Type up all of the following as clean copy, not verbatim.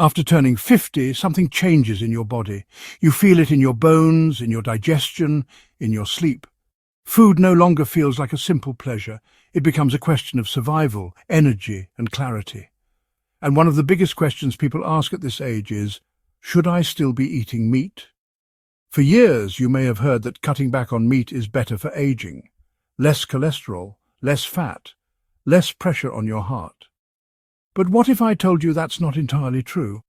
After turning 50, something changes in your body. You feel it in your bones, in your digestion, in your sleep. Food no longer feels like a simple pleasure. It becomes a question of survival, energy, and clarity. And one of the biggest questions people ask at this age is, should I still be eating meat? For years, you may have heard that cutting back on meat is better for aging. Less cholesterol, less fat, less pressure on your heart. But what if I told you that's not entirely true?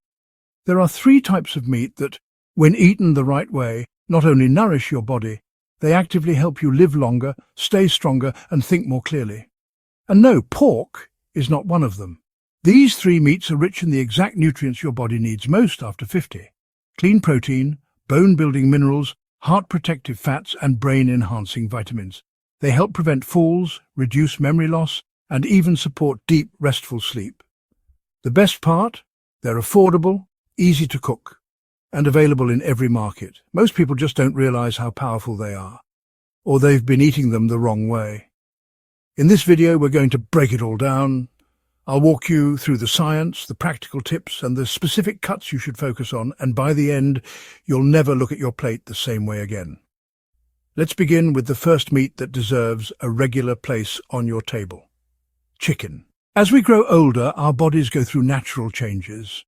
There are 3 types of meat that, when eaten the right way, not only nourish your body, they actively help you live longer, stay stronger, and think more clearly. And no, pork is not one of them. These 3 meats are rich in the exact nutrients your body needs most after 50. Clean protein, bone-building minerals, heart-protective fats, and brain-enhancing vitamins. They help prevent falls, reduce memory loss, and even support deep, restful sleep. The best part? They're affordable, easy to cook, and available in every market. Most people just don't realize how powerful they are, or they've been eating them the wrong way. In this video, we're going to break it all down. I'll walk you through the science, the practical tips, and the specific cuts you should focus on, and by the end, you'll never look at your plate the same way again. Let's begin with the first meat that deserves a regular place on your table: chicken. As we grow older, our bodies go through natural changes.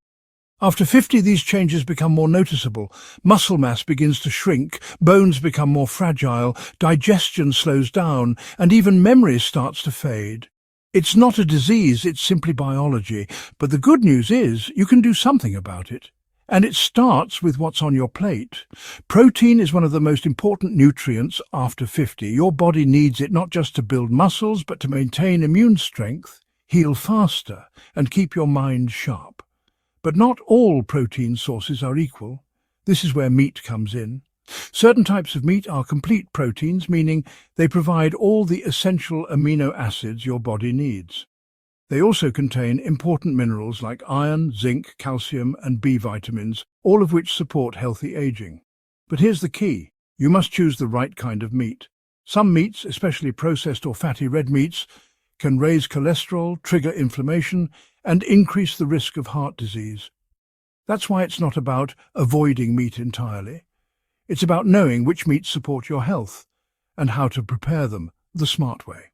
After 50, these changes become more noticeable. Muscle mass begins to shrink, bones become more fragile, digestion slows down, and even memory starts to fade. It's not a disease, it's simply biology. But the good news is you can do something about it. And it starts with what's on your plate. Protein is one of the most important nutrients after 50. Your body needs it not just to build muscles, but to maintain immune strength, heal faster, and keep your mind sharp. But not all protein sources are equal. This is where meat comes in. Certain types of meat are complete proteins, meaning they provide all the essential amino acids your body needs. They also contain important minerals like iron, zinc, calcium, and B vitamins, all of which support healthy aging. But here's the key. You must choose the right kind of meat. Some meats, especially processed or fatty red meats, can raise cholesterol, trigger inflammation, and increase the risk of heart disease. That's why it's not about avoiding meat entirely. It's about knowing which meats support your health and how to prepare them the smart way.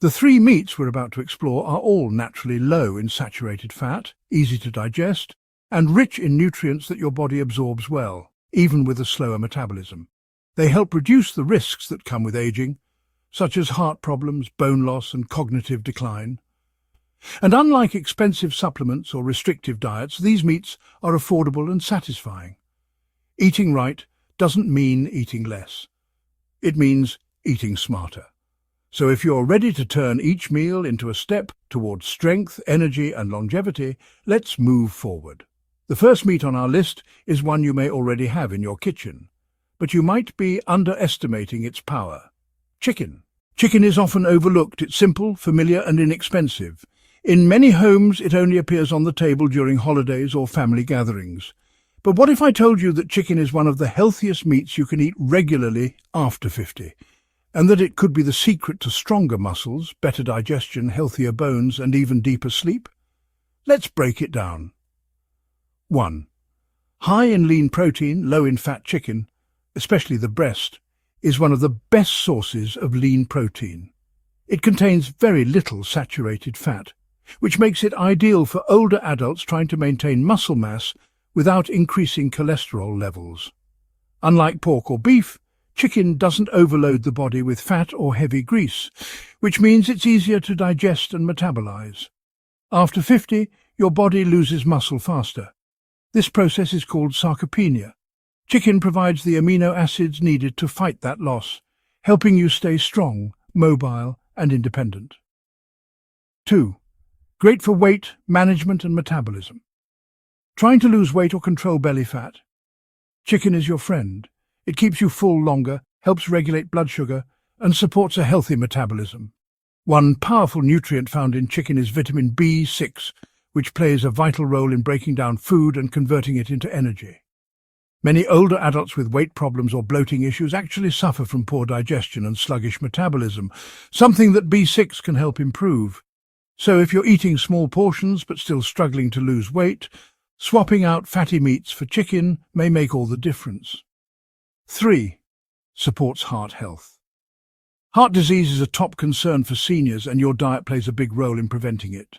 The 3 meats we're about to explore are all naturally low in saturated fat, easy to digest, and rich in nutrients that your body absorbs well, even with a slower metabolism. They help reduce the risks that come with aging, such as heart problems, bone loss, and cognitive decline. And unlike expensive supplements or restrictive diets, these meats are affordable and satisfying. Eating right doesn't mean eating less. It means eating smarter. So if you're ready to turn each meal into a step towards strength, energy, and longevity, let's move forward. The first meat on our list is one you may already have in your kitchen, but you might be underestimating its power: chicken. Chicken is often overlooked. It's simple, familiar, and inexpensive. In many homes, it only appears on the table during holidays or family gatherings. But what if I told you that chicken is one of the healthiest meats you can eat regularly after 50, and that it could be the secret to stronger muscles, better digestion, healthier bones, and even deeper sleep? Let's break it down. 1. High in lean protein, low in fat chicken, especially the breast, is one of the best sources of lean protein. It contains very little saturated fat, which makes it ideal for older adults trying to maintain muscle mass without increasing cholesterol levels. Unlike pork or beef, chicken doesn't overload the body with fat or heavy grease, which means it's easier to digest and metabolize. After 50, your body loses muscle faster. This process is called sarcopenia. Chicken provides the amino acids needed to fight that loss, helping you stay strong, mobile, and independent. 2. Great for weight management and metabolism. Trying to lose weight or control belly fat? Chicken is your friend. It keeps you full longer, helps regulate blood sugar, and supports a healthy metabolism. One powerful nutrient found in chicken is vitamin B6, which plays a vital role in breaking down food and converting it into energy. Many older adults with weight problems or bloating issues actually suffer from poor digestion and sluggish metabolism, something that B6 can help improve. So if you're eating small portions but still struggling to lose weight, Swapping out fatty meats for chicken may make all the difference. 3. Supports heart health. Heart disease is a top concern for seniors, and your diet plays a big role in preventing it.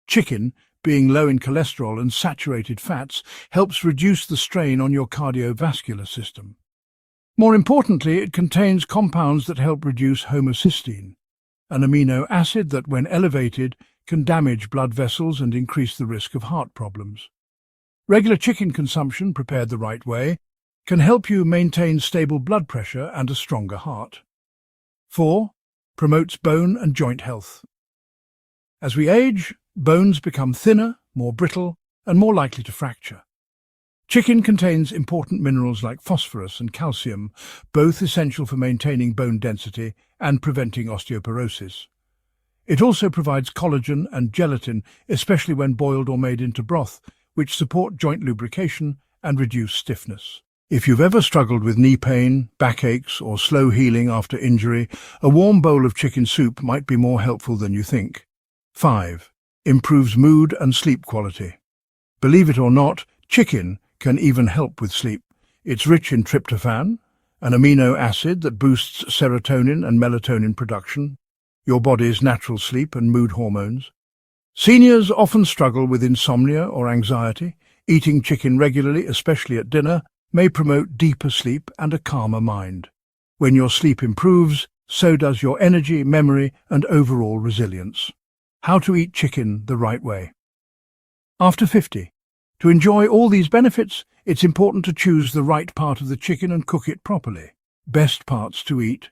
Chicken, being low in cholesterol and saturated fats, helps reduce the strain on your cardiovascular system. More importantly, it contains compounds that help reduce homocysteine, an amino acid that, when elevated, can damage blood vessels and increase the risk of heart problems. Regular chicken consumption, prepared the right way, can help you maintain stable blood pressure and a stronger heart. 4. Promotes bone and joint health. As we age, bones become thinner, more brittle, and more likely to fracture. Chicken contains important minerals like phosphorus and calcium, both essential for maintaining bone density and preventing osteoporosis. It also provides collagen and gelatin, especially when boiled or made into broth, which support joint lubrication and reduce stiffness. If you've ever struggled with knee pain, backaches, or slow healing after injury, a warm bowl of chicken soup might be more helpful than you think. 5. Improves mood and sleep quality. Believe it or not, chicken can even help with sleep. It's rich in tryptophan, an amino acid that boosts serotonin and melatonin production, your body's natural sleep and mood hormones. Seniors often struggle with insomnia or anxiety. Eating chicken regularly, especially at dinner, may promote deeper sleep and a calmer mind. When your sleep improves, so does your energy, memory, and overall resilience. How to eat chicken the right way. After 50. To enjoy all these benefits, it's important to choose the right part of the chicken and cook it properly. Best parts to eat: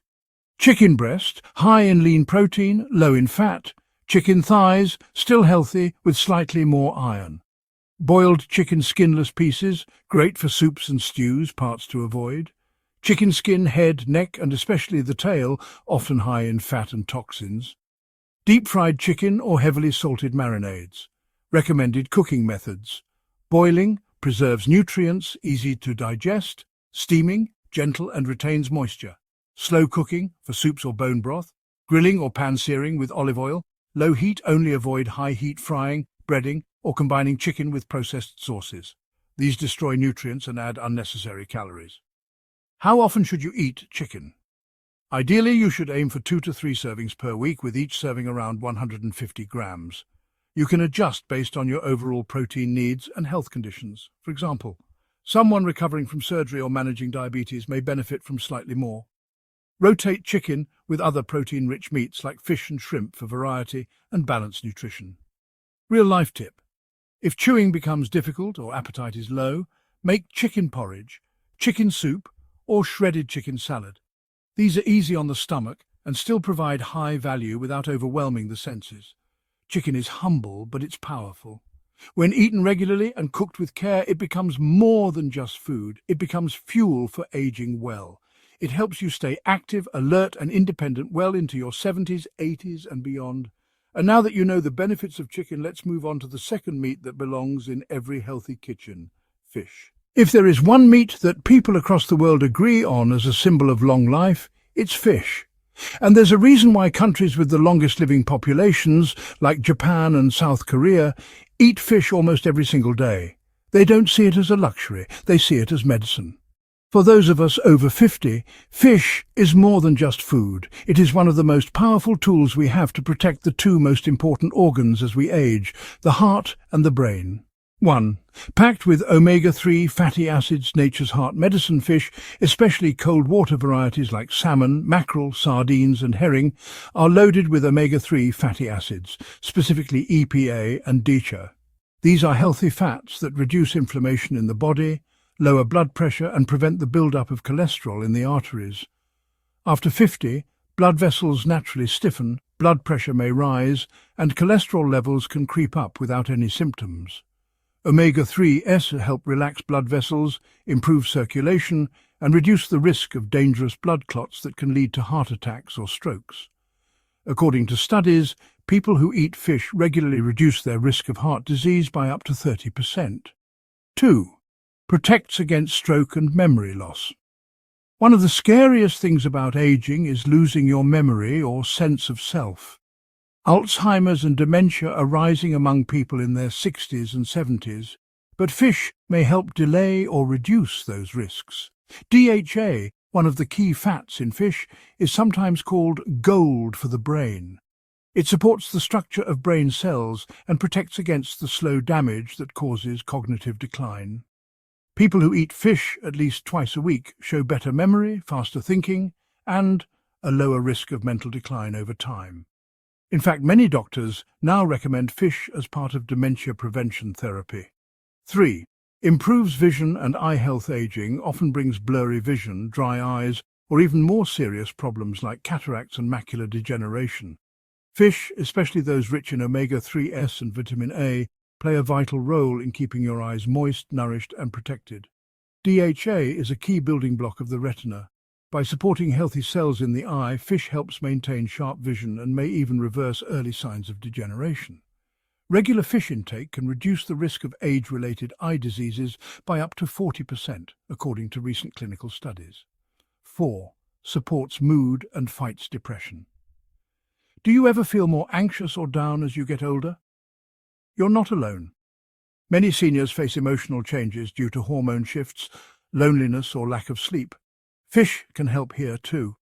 chicken breast, high in lean protein, low in fat. Chicken thighs, still healthy, with slightly more iron. Boiled chicken skinless pieces, great for soups and stews, parts to avoid. Chicken skin, head, neck, and especially the tail, often high in fat and toxins. Deep-fried chicken or heavily salted marinades. Recommended cooking methods: boiling, preserves nutrients, easy to digest. Steaming, gentle and retains moisture. Slow cooking, for soups or bone broth. Grilling or pan-searing with olive oil. Low heat, only avoid high-heat frying, breading, or combining chicken with processed sauces. These destroy nutrients and add unnecessary calories. How often should you eat chicken? Ideally, you should aim for 2 to 3 servings per week, with each serving around 150 grams. You can adjust based on your overall protein needs and health conditions. For example, someone recovering from surgery or managing diabetes may benefit from slightly more. Rotate chicken with other protein-rich meats like fish and shrimp for variety and balanced nutrition. Real-life tip: if chewing becomes difficult or appetite is low, make chicken porridge, chicken soup, or shredded chicken salad. These are easy on the stomach and still provide high value without overwhelming the senses. Chicken is humble, but it's powerful. When eaten regularly and cooked with care, it becomes more than just food. It becomes fuel for aging well. It helps you stay active, alert, and independent well into your 70s, 80s, and beyond. And now that you know the benefits of chicken, let's move on to the second meat that belongs in every healthy kitchen: fish. If there is one meat that people across the world agree on as a symbol of long life, it's fish. And there's a reason why countries with the longest living populations, like Japan and South Korea, eat fish almost every single day. They don't see it as a luxury, they see it as medicine. For those of us over 50, fish is more than just food. It is one of the most powerful tools we have to protect the two most important organs as we age: the heart and the brain. 1. Packed with omega-3 fatty acids, nature's heart medicine fish, especially cold water varieties like salmon, mackerel, sardines and herring, are loaded with omega-3 fatty acids, specifically EPA and DHA. These are healthy fats that reduce inflammation in the body, lower blood pressure and prevent the build-up of cholesterol in the arteries. After 50, blood vessels naturally stiffen, blood pressure may rise, and cholesterol levels can creep up without any symptoms. Omega-3s help relax blood vessels, improve circulation, and reduce the risk of dangerous blood clots that can lead to heart attacks or strokes. According to studies, people who eat fish regularly reduce their risk of heart disease by up to 30%. 2. Protects against stroke and memory loss. One of the scariest things about aging is losing your memory or sense of self. Alzheimer's and dementia are rising among people in their 60s and 70s but fish may help delay or reduce those risks. DHA, one of the key fats in fish, is sometimes called gold for the brain. It supports the structure of brain cells and protects against the slow damage that causes cognitive decline. People who eat fish at least twice a week show better memory, faster thinking, and a lower risk of mental decline over time. In fact, many doctors now recommend fish as part of dementia prevention therapy. 3. Improves vision and eye health. Aging often brings blurry vision, dry eyes, or even more serious problems like cataracts and macular degeneration. Fish, especially those rich in omega-3s and vitamin A, play a vital role in keeping your eyes moist, nourished, and protected. DHA is a key building block of the retina. By supporting healthy cells in the eye, fish helps maintain sharp vision and may even reverse early signs of degeneration. Regular fish intake can reduce the risk of age-related eye diseases by up to 40%, according to recent clinical studies. 4. Supports mood and fights depression. Do you ever feel more anxious or down as you get older? You're not alone. Many seniors face emotional changes due to hormone shifts, loneliness, or lack of sleep. Fish can help here too.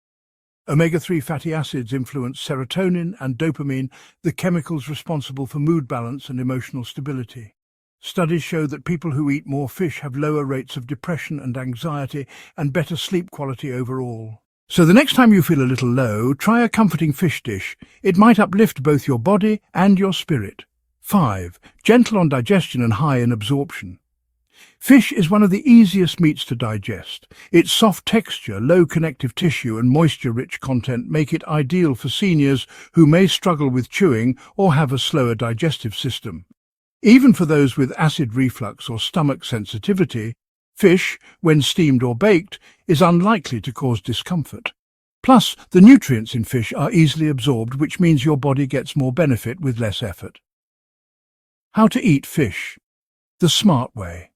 Omega-3 fatty acids influence serotonin and dopamine, the chemicals responsible for mood balance and emotional stability. Studies show that people who eat more fish have lower rates of depression and anxiety and better sleep quality overall. So the next time you feel a little low, try a comforting fish dish. It might uplift both your body and your spirit. 5. Gentle on digestion and high in absorption. Fish is one of the easiest meats to digest. Its soft texture, low connective tissue and moisture-rich content make it ideal for seniors who may struggle with chewing or have a slower digestive system. Even for those with acid reflux or stomach sensitivity, fish, when steamed or baked, is unlikely to cause discomfort. Plus, the nutrients in fish are easily absorbed, which means your body gets more benefit with less effort. How to eat fish the smart way.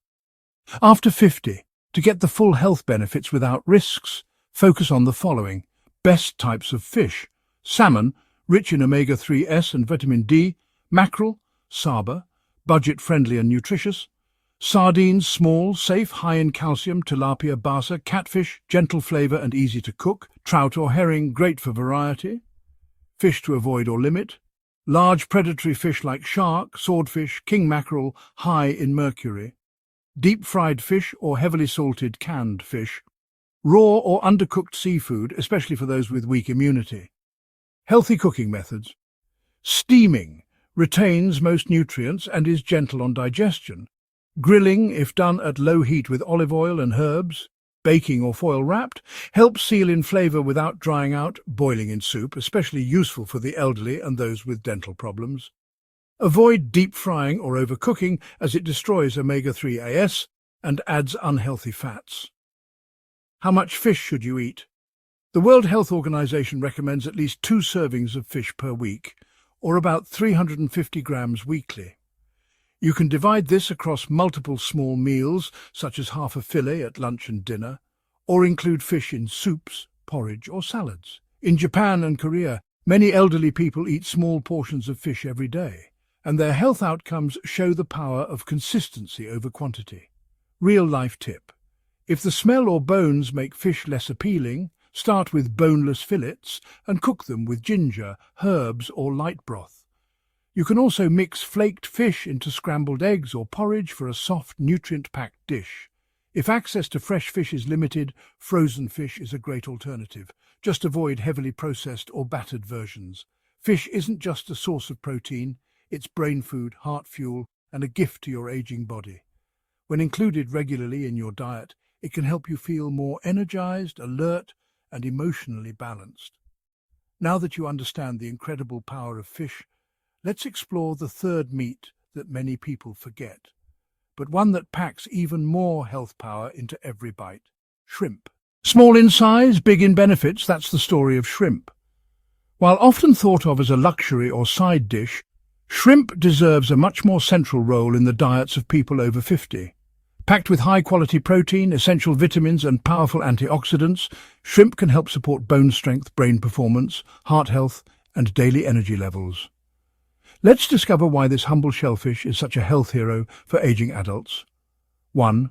After 50, to get the full health benefits without risks, focus on the following. Best types of fish: salmon, rich in omega-3s and vitamin D; mackerel, saba, budget-friendly and nutritious; sardines, small, safe, high in calcium; tilapia, basa; catfish, gentle flavor and easy to cook; trout or herring, great for variety. Fish to avoid or limit: large predatory fish like shark, swordfish, king mackerel, high in mercury; deep-fried fish or heavily salted canned fish; raw or undercooked seafood, especially for those with weak immunity. Healthy cooking methods: steaming retains most nutrients and is gentle on digestion; grilling, if done at low heat with olive oil and herbs; baking or foil wrapped, helps seal in flavor without drying out; boiling in soup, especially useful for the elderly and those with dental problems. Avoid deep frying or overcooking, as it destroys omega-3s and adds unhealthy fats. How much fish should you eat? The World Health Organization recommends at least 2 servings of fish per week, or about 350 grams weekly. You can divide this across multiple small meals, such as half a fillet at lunch and dinner, or include fish in soups, porridge, or salads. In Japan and Korea, many elderly people eat small portions of fish every day, and their health outcomes show the power of consistency over quantity. Real-life tip: if the smell or bones make fish less appealing, start with boneless fillets and cook them with ginger, herbs, or light broth. You can also mix flaked fish into scrambled eggs or porridge for a soft, nutrient-packed dish. If access to fresh fish is limited, frozen fish is a great alternative. Just avoid heavily processed or battered versions. Fish isn't just a source of protein, it's brain food, heart fuel, and a gift to your aging body. When included regularly in your diet, it can help you feel more energized, alert, and emotionally balanced. Now that you understand the incredible power of fish, let's explore the third meat that many people forget, but one that packs even more health power into every bite: shrimp. Small in size, big in benefits, that's the story of shrimp. While often thought of as a luxury or side dish, shrimp deserves a much more central role in the diets of people over 50. Packed with high-quality protein, essential vitamins and powerful antioxidants, shrimp can help support bone strength, brain performance, heart health and daily energy levels. Let's discover why this humble shellfish is such a health hero for aging adults. 1.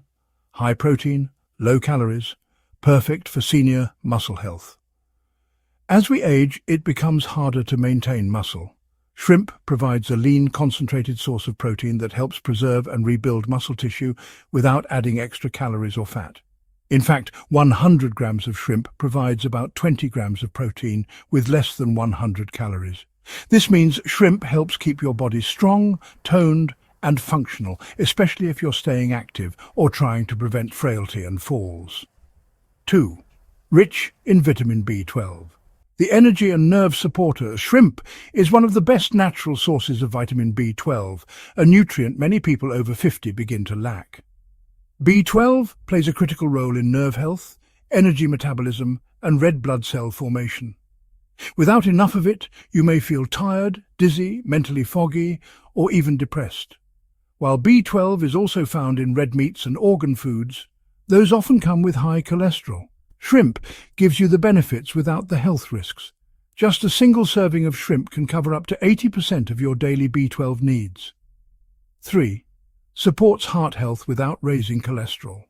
High protein, low calories, perfect for senior muscle health. As we age, it becomes harder to maintain muscle. Shrimp provides a lean, concentrated source of protein that helps preserve and rebuild muscle tissue without adding extra calories or fat. In fact, 100 grams of shrimp provides about 20 grams of protein with less than 100 calories. This means shrimp helps keep your body strong, toned, and functional, especially if you're staying active or trying to prevent frailty and falls. 2. Rich in vitamin B12. The energy and nerve supporter, shrimp, is one of the best natural sources of vitamin B12, a nutrient many people over 50 begin to lack. B12 plays a critical role in nerve health, energy metabolism, and red blood cell formation. Without enough of it, you may feel tired, dizzy, mentally foggy, or even depressed. While B12 is also found in red meats and organ foods, those often come with high cholesterol. Shrimp gives you the benefits without the health risks. Just a single serving of shrimp can cover up to 80% of your daily B12 needs. 3. Supports heart health without raising cholesterol.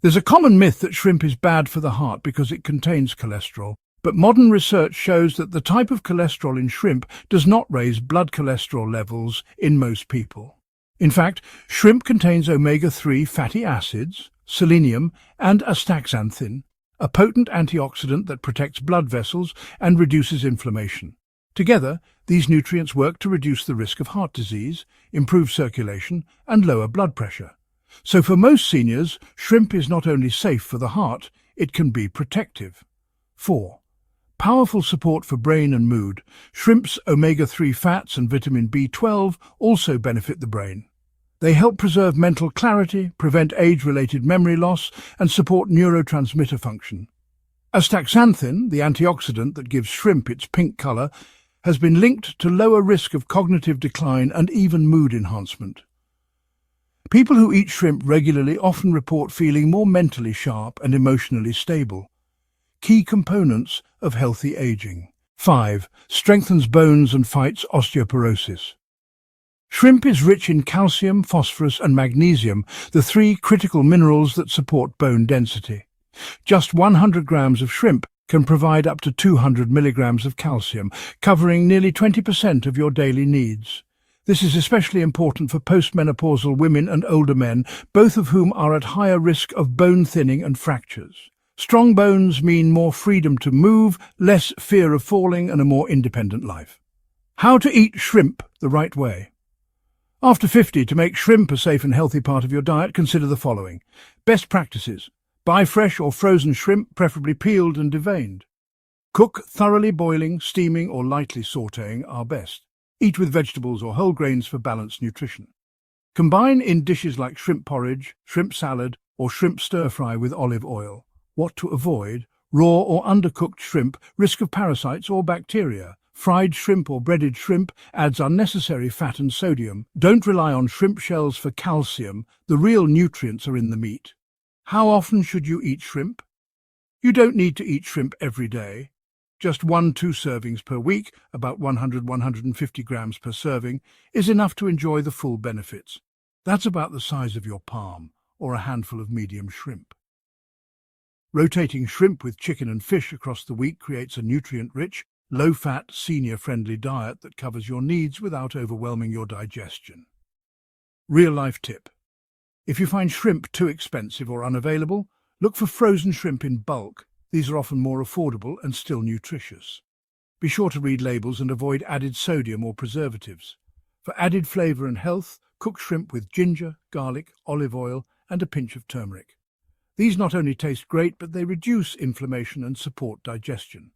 There's a common myth that shrimp is bad for the heart because it contains cholesterol, but modern research shows that the type of cholesterol in shrimp does not raise blood cholesterol levels in most people. In fact, shrimp contains omega-3 fatty acids, selenium, and astaxanthin, a potent antioxidant that protects blood vessels and reduces inflammation. Together, these nutrients work to reduce the risk of heart disease, improve circulation, and lower blood pressure. So for most seniors, shrimp is not only safe for the heart, it can be protective. 4. Powerful support for brain and mood. Shrimp's omega-3 fats and vitamin B12 also benefit the brain. They help preserve mental clarity, prevent age-related memory loss, and support neurotransmitter function. Astaxanthin, the antioxidant that gives shrimp its pink color, has been linked to lower risk of cognitive decline and even mood enhancement. People who eat shrimp regularly often report feeling more mentally sharp and emotionally stable. Key components of healthy aging. 5. Strengthens bones and fights osteoporosis. Shrimp is rich in calcium, phosphorus, and magnesium, the three critical minerals that support bone density. Just 100 grams of shrimp can provide up to 200 milligrams of calcium, covering nearly 20% of your daily needs. This is especially important for postmenopausal women and older men, both of whom are at higher risk of bone thinning and fractures. Strong bones mean more freedom to move, less fear of falling, and a more independent life. How to eat shrimp the right way. After 50, to make shrimp a safe and healthy part of your diet, consider the following. Best practices. Buy fresh or frozen shrimp, preferably peeled and deveined. Cook thoroughly. Boiling, steaming, or lightly sautéing are best. Eat with vegetables or whole grains for balanced nutrition. Combine in dishes like shrimp porridge, shrimp salad, or shrimp stir-fry with olive oil. What to avoid? Raw or undercooked shrimp, risk of parasites or bacteria. Fried shrimp or breaded shrimp adds unnecessary fat and sodium. Don't rely on shrimp shells for calcium. The real nutrients are in the meat. How often should you eat shrimp? You don't need to eat shrimp every day. Just 1-2 servings per week, about 100-150 grams per serving, is enough to enjoy the full benefits. That's about the size of your palm, or a handful of medium shrimp. Rotating shrimp with chicken and fish across the week creates a nutrient-rich, low-fat, senior-friendly diet that covers your needs without overwhelming your digestion. Real-life tip. If you find shrimp too expensive or unavailable, look for frozen shrimp in bulk. These are often more affordable and still nutritious. Be sure to read labels and avoid added sodium or preservatives. For added flavor and health, cook shrimp with ginger, garlic, olive oil, and a pinch of turmeric. These not only taste great, but they reduce inflammation and support digestion.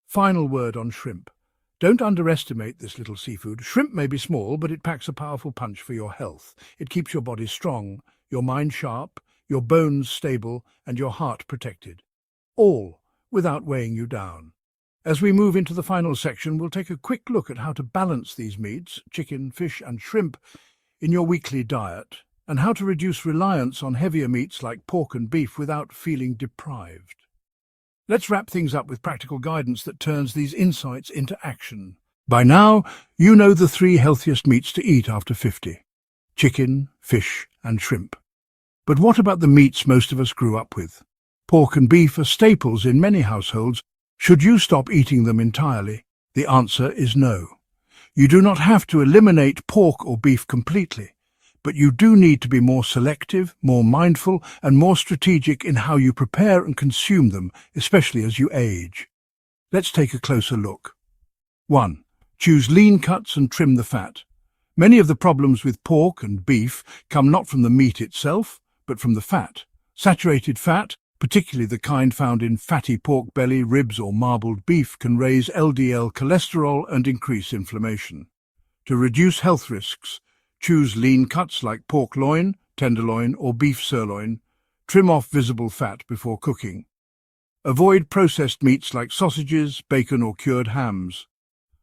Final word on shrimp. Don't underestimate this little seafood. Shrimp may be small, but it packs a powerful punch for your health. It keeps your body strong, your mind sharp, your bones stable, and your heart protected. All without weighing you down. As we move into the final section, we'll take a quick look at how to balance these meats, chicken, fish, and shrimp, in your weekly diet, and how to reduce reliance on heavier meats like pork and beef without feeling deprived. Let's wrap things up with practical guidance that turns these insights into action. By now, you know the 3 healthiest meats to eat after 50. Chicken, fish, and shrimp. But what about the meats most of us grew up with? Pork and beef are staples in many households. Should you stop eating them entirely? The answer is no. You do not have to eliminate pork or beef completely, but you do need to be more selective, more mindful, and more strategic in how you prepare and consume them, especially as you age. Let's take a closer look. 1. Choose lean cuts and trim the fat. Many of the problems with pork and beef come not from the meat itself, but from the fat. Saturated fat, particularly the kind found in fatty pork belly, ribs or marbled beef, can raise LDL cholesterol and increase inflammation. To reduce health risks, choose lean cuts like pork loin, tenderloin or beef sirloin. Trim off visible fat before cooking. Avoid processed meats like sausages, bacon or cured hams.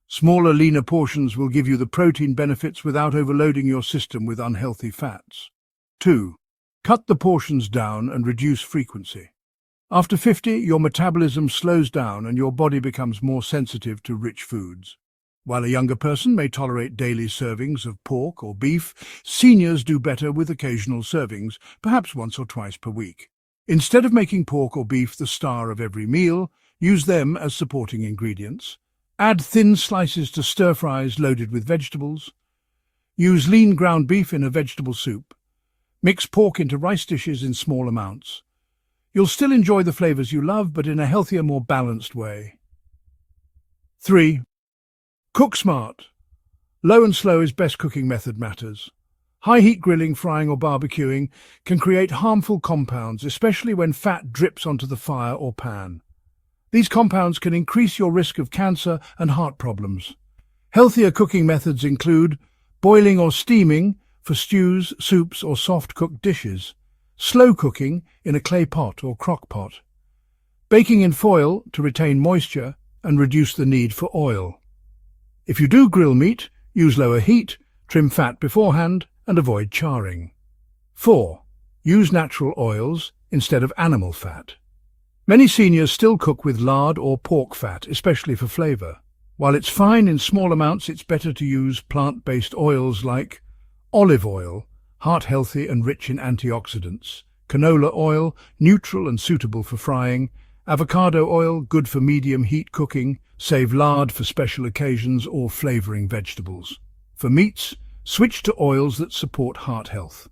Smaller, leaner portions will give you the protein benefits without overloading your system with unhealthy fats. 2. Cut the portions down and reduce frequency. After 50, your metabolism slows down and your body becomes more sensitive to rich foods. While a younger person may tolerate daily servings of pork or beef, seniors do better with occasional servings, perhaps once or twice per week. Instead of making pork or beef the star of every meal, use them as supporting ingredients. Add thin slices to stir-fries loaded with vegetables. Use lean ground beef in a vegetable soup. Mix pork into rice dishes in small amounts. You'll still enjoy the flavors you love, but in a healthier, more balanced way. 3. Cook smart. Low and slow is best cooking method matters. High-heat grilling, frying or barbecuing can create harmful compounds, especially when fat drips onto the fire or pan. These compounds can increase your risk of cancer and heart problems. Healthier cooking methods include boiling or steaming for stews, soups or soft-cooked dishes, slow cooking in a clay pot or crock pot, baking in foil to retain moisture and reduce the need for oil. If you do grill meat, use lower heat, trim fat beforehand, and avoid charring. 4. Use natural oils instead of animal fat. Many seniors still cook with lard or pork fat, especially for flavor. While it's fine in small amounts, it's better to use plant-based oils like olive oil, heart-healthy and rich in antioxidants; canola oil, neutral and suitable for frying; avocado oil, good for medium-heat cooking; save lard for special occasions or flavoring vegetables. For meats, switch to oils that support heart health.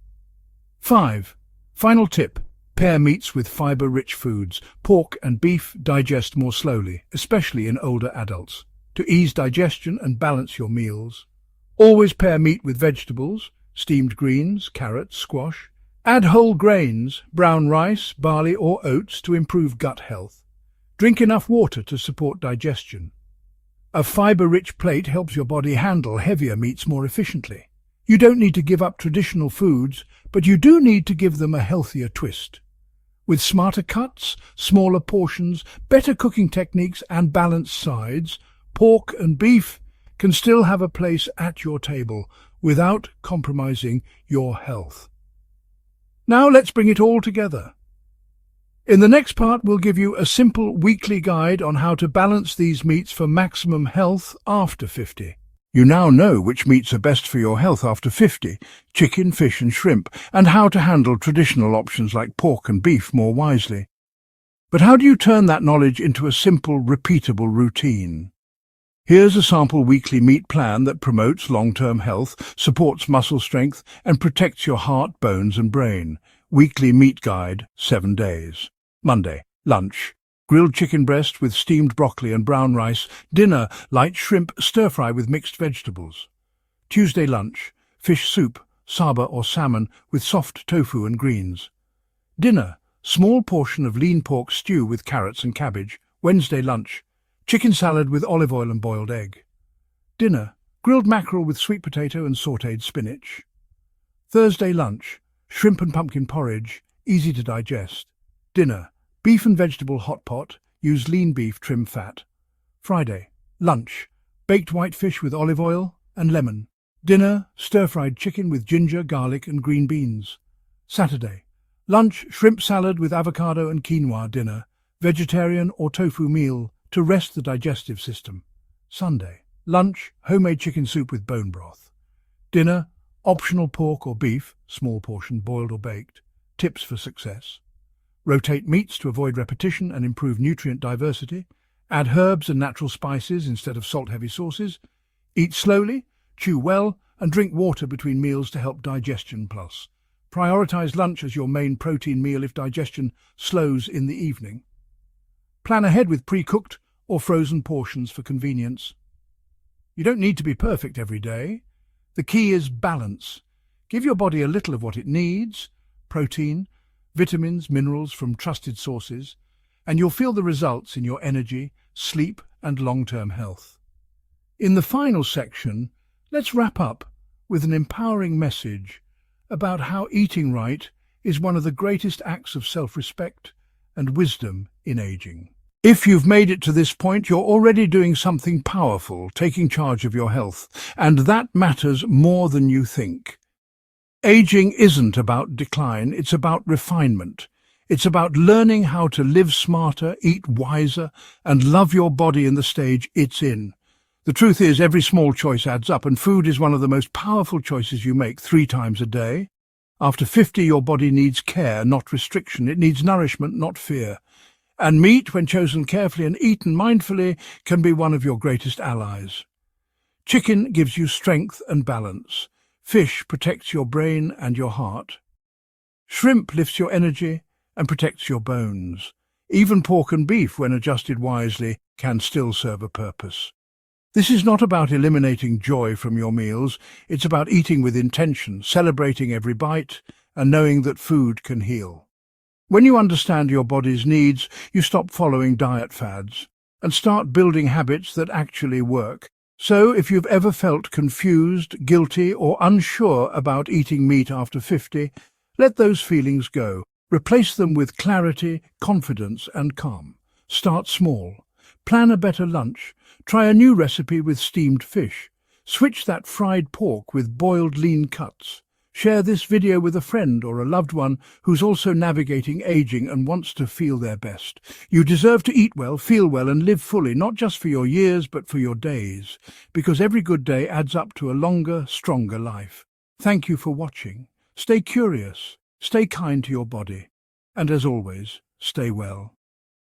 5. Final tip. Pair meats with fiber-rich foods. Pork and beef digest more slowly, especially in older adults. To ease digestion and balance your meals, always pair meat with vegetables, steamed greens, carrots, squash. Add whole grains, brown rice, barley or oats to improve gut health. Drink enough water to support digestion. A fiber-rich plate helps your body handle heavier meats more efficiently. You don't need to give up traditional foods, but you do need to give them a healthier twist. With smarter cuts, smaller portions, better cooking techniques and balanced sides, pork and beef can still have a place at your table without compromising your health. Now let's bring it all together. In the next part, we'll give you a simple weekly guide on how to balance these meats for maximum health after 50. You now know which meats are best for your health after 50, chicken, fish and shrimp, and how to handle traditional options like pork and beef more wisely. But how do you turn that knowledge into a simple, repeatable routine? Here's a sample weekly meat plan that promotes long-term health, supports muscle strength, and protects your heart, bones and brain. Weekly meat guide, 7 days. Monday, lunch. Grilled chicken breast with steamed broccoli and brown rice. Dinner, light shrimp stir-fry with mixed vegetables. Tuesday lunch, fish soup, saba or salmon with soft tofu and greens. Dinner, small portion of lean pork stew with carrots and cabbage. Wednesday lunch, chicken salad with olive oil and boiled egg. Dinner, grilled mackerel with sweet potato and sautéed spinach. Thursday lunch, shrimp and pumpkin porridge, easy to digest. Dinner, beef and vegetable hot pot, use lean beef, trim fat. Friday, lunch, baked white fish with olive oil and lemon. Dinner, stir-fried chicken with ginger, garlic and green beans. Saturday, lunch, shrimp salad with avocado and quinoa. Dinner, vegetarian or tofu meal to rest the digestive system. Sunday, lunch, homemade chicken soup with bone broth. Dinner, Optional pork or beef, small portion, boiled or baked. Tips for success. Rotate meats to avoid repetition and improve nutrient diversity. Add herbs and natural spices instead of salt-heavy sauces. Eat slowly, chew well, and drink water between meals to help digestion plus. Prioritize lunch as your main protein meal if digestion slows in the evening. Plan ahead with pre-cooked or frozen portions for convenience. You don't need to be perfect every day. The key is balance. Give your body a little of what it needs, protein, vitamins, minerals from trusted sources, and you'll feel the results in your energy, sleep, and long-term health. In the final section, let's wrap up with an empowering message about how eating right is one of the greatest acts of self-respect and wisdom in aging. If you've made it to this point, you're already doing something powerful, taking charge of your health, and that matters more than you think. Aging isn't about decline, it's about refinement. It's about learning how to live smarter, eat wiser, and love your body in the stage it's in. The truth is, every small choice adds up, and food is one of the most powerful choices you make 3 times a day. After 50, your body needs care, not restriction. It needs nourishment, not fear. And meat, when chosen carefully and eaten mindfully, can be one of your greatest allies. Chicken gives you strength and balance. Fish protects your brain and your heart. Shrimp lifts your energy and protects your bones. Even pork and beef, when adjusted wisely, can still serve a purpose. This is not about eliminating joy from your meals. It's about eating with intention, celebrating every bite, and knowing that food can heal. When you understand your body's needs, you stop following diet fads and start building habits that actually work. So, if you've ever felt confused, guilty, or unsure about eating meat after 50, let those feelings go. Replace them with clarity, confidence, and calm. Start small. Plan a better lunch. Try a new recipe with steamed fish. Switch that fried pork with boiled lean cuts. Share this video with a friend or a loved one who's also navigating aging and wants to feel their best. You deserve to eat well, feel well, and live fully, not just for your years, but for your days, because every good day adds up to a longer, stronger life. Thank you for watching. Stay curious, stay kind to your body, and as always, stay well.